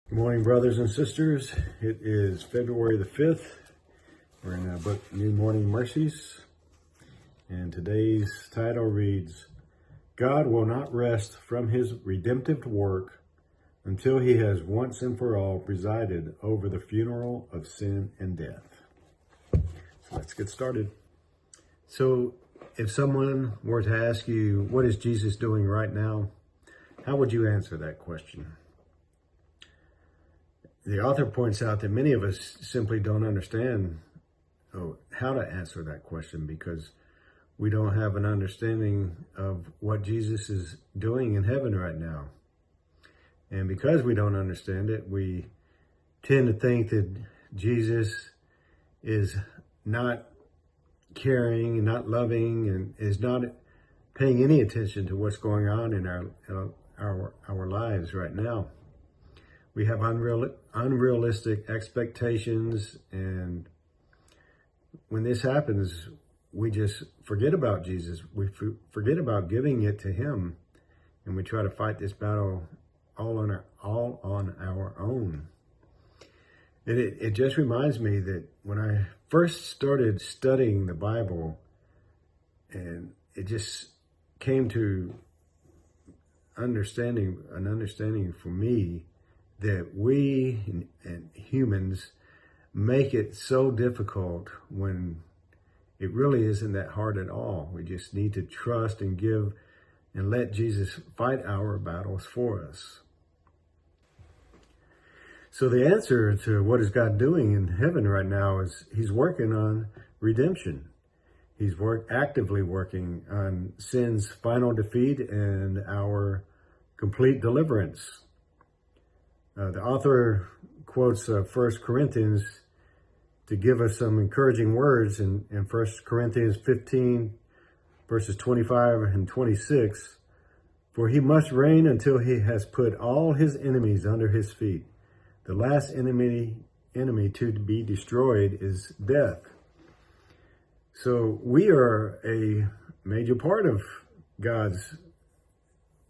Good morning, brothers and sisters. It is February the 5th. We're in a book, New Morning Mercies. And today's title reads, God will not rest from his redemptive work until he has once and for all presided over the funeral of sin and death. So let's get started. So if someone were to ask you, what is Jesus doing right now? How would you answer that question? The author points out that many of us simply don't understand how to answer that question because we don't have an understanding of what Jesus is doing in heaven right now. And because we don't understand it, we tend to think that Jesus is not caring and not loving and is not paying any attention to what's going on in our lives right now. We have unrealistic expectations, and when this happens, we just forget about Jesus. We forget about giving it to him, and we try to fight this battle all on our own. And it just reminds me that when I first started studying the Bible, and it just came to an understanding for me that we and humans make it so difficult when it really isn't that hard at all. We just need to trust and give and let Jesus fight our battles for us. So the answer to what is God doing in heaven right now is he's working on redemption. He's actively working on sin's final defeat and our complete deliverance. The author quotes 1 Corinthians to give us some encouraging words in 1 Corinthians 15, verses 25 and 26. For he must reign until he has put all his enemies under his feet. The last enemy to be destroyed is death. So we are a major part of God's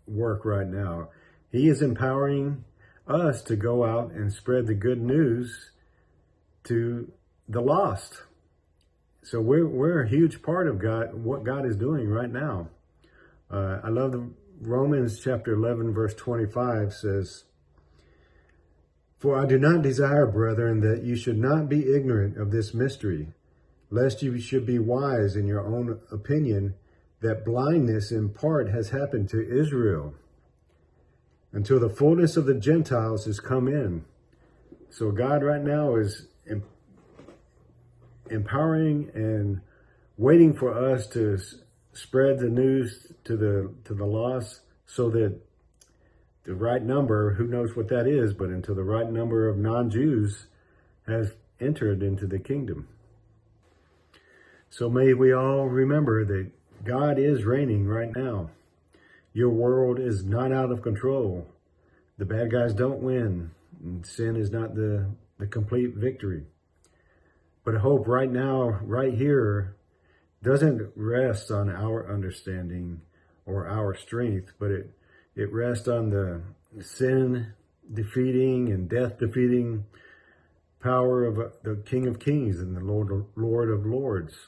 work right now. He is empowering us to go out and spread the good news to the lost. So we're a huge part of what God is doing right now. I love the Romans chapter 11, verse 25 says, For I do not desire, brethren, that you should not be ignorant of this mystery, lest you should be wise in your own opinion, that blindness in part has happened to Israel, until the fullness of the Gentiles has come in. So God right now is empowering and waiting for us to spread the news to the lost, so that the right number, who knows what that is, but until the right number of non-Jews has entered into the kingdom. So may we all remember that God is reigning right now. Your world is not out of control. The bad guys don't win. And sin is not the complete victory. But hope right now, right here, doesn't rest on our understanding or our strength, but it rests on the sin defeating and death defeating power of the King of Kings and the Lord of Lords.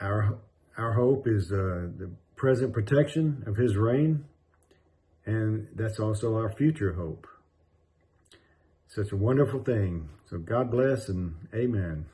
Our hope is the present protection of his reign, and that's also our future hope. Such a wonderful thing. So God bless and amen.